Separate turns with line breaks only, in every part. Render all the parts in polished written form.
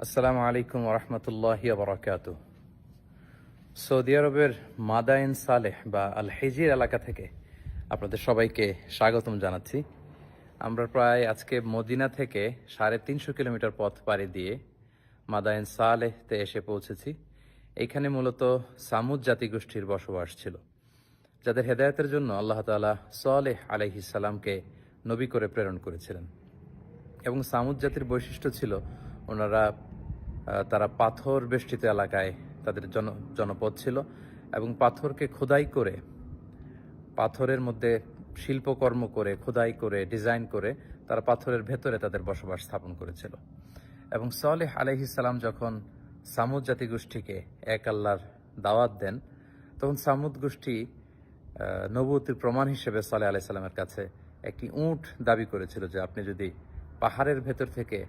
আসসালামু আলাইকুম রহমতুল্লাহি বারাকাতু। সৌদি আরবের মাদায়েন সালেহ বা আল হিজির এলাকা থেকে আপনাদের সবাইকে স্বাগতম জানাচ্ছি। আমরা প্রায় আজকে মদিনা থেকে 350 কিলোমিটার পথ পাড়ি দিয়ে মাদায়েন সালেহতে এসে পৌঁছেছি। এখানে মূলত সামুদ জাতিগোষ্ঠীর বসবাস ছিল, যাদের হেদায়েতের জন্য আল্লাহ তাআলা সালেহ আলাইহিস সালামকে নবী করে প্রেরণ করেছিলেন। এবং সামুদ জাতির বৈশিষ্ট্য ছিল তারা পাথর বেষ্টিত এলাকায় তাদের জনপদ ছিল এবং পাথরকে খোদাই করে, পাথরের মধ্যে শিল্পকর্ম করে, খোদাই করে, ডিজাইন করে তারা পাথরের ভেতরে তাদের বসবাস স্থাপন করেছিল। এবং সালেহ আলাইহিস সালাম যখন সামুদ জাতিগোষ্ঠীকে এক আল্লাহর দাওয়াত দেন, তখন সামুদ গোষ্ঠী নবুয়তির প্রমাণ হিসেবে সালেহ আলাইহিস সালামের কাছে একটি উট দাবি করেছিল যে আপনি যদি পাহাড়ের ভেতর থেকে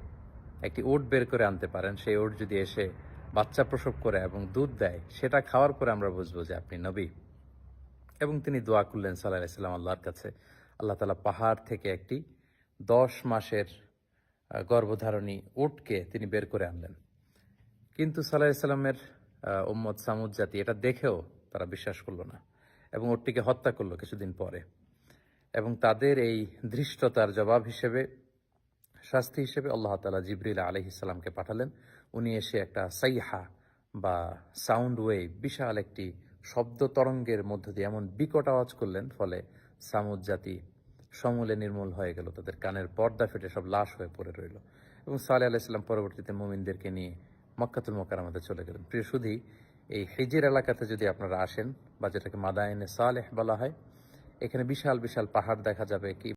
একটি উট বের করে আনতে পারেন, সেই উট যদি এসে বাচ্চা প্রসব করে এবং দুধ দেয়, সেটা খাওয়ার পরে আমরা বুঝবো যে আপনি নবী। এবং তিনি দোয়া করলেন সাল্লাল্লাহু আলাইহি ওয়াসাল্লাম আল্লাহর কাছে। আল্লাহ তাআলা পাহাড় থেকে একটি 10 মাসের গর্ভধারণী উটকে তিনি বের করে আনলেন। কিন্তু সাল্লাল্লাহু আলাইহি ওয়াসাল্লামের উম্মত সামুদ জাতি এটা দেখেও তারা বিশ্বাস করলো না এবং উটটিকে হত্যা করলো কিছুদিন পরে। এবং তাদের এই ধৃষ্টতার জবাব হিসেবে, শাস্তি হিসেবে আল্লাহ তাআলা জিবরিল আলাইহিস সালামকে পাঠালেন। উনি এসে একটা সাইহা বা সাউন্ড ওয়েভ, বিশাল একটি শব্দ তরঙ্গের মধ্য দিয়ে এমন বিকট আওয়াজ করলেন, ফলে সামুদ জাতি সমূলে নির্মূল হয়ে গেল, তাদের কানের পর্দা ফেটে সব লাশ হয়ে পড়ে রইল। এবং সালেহ আলাইহিস সালাম পরবর্তীতে মুমিনদেরকে নিয়ে মক্কাতুল মুকাররমাতে চলে গেলেন। প্রিয় সুধী, এই হিজির এলাকাতে যদি আপনারা আসেন, বা যেটাকে মাদায়েনে সালেহ বলা হয়, এখানে বিশাল বিশাল পাহাড় দেখা যাবে। কি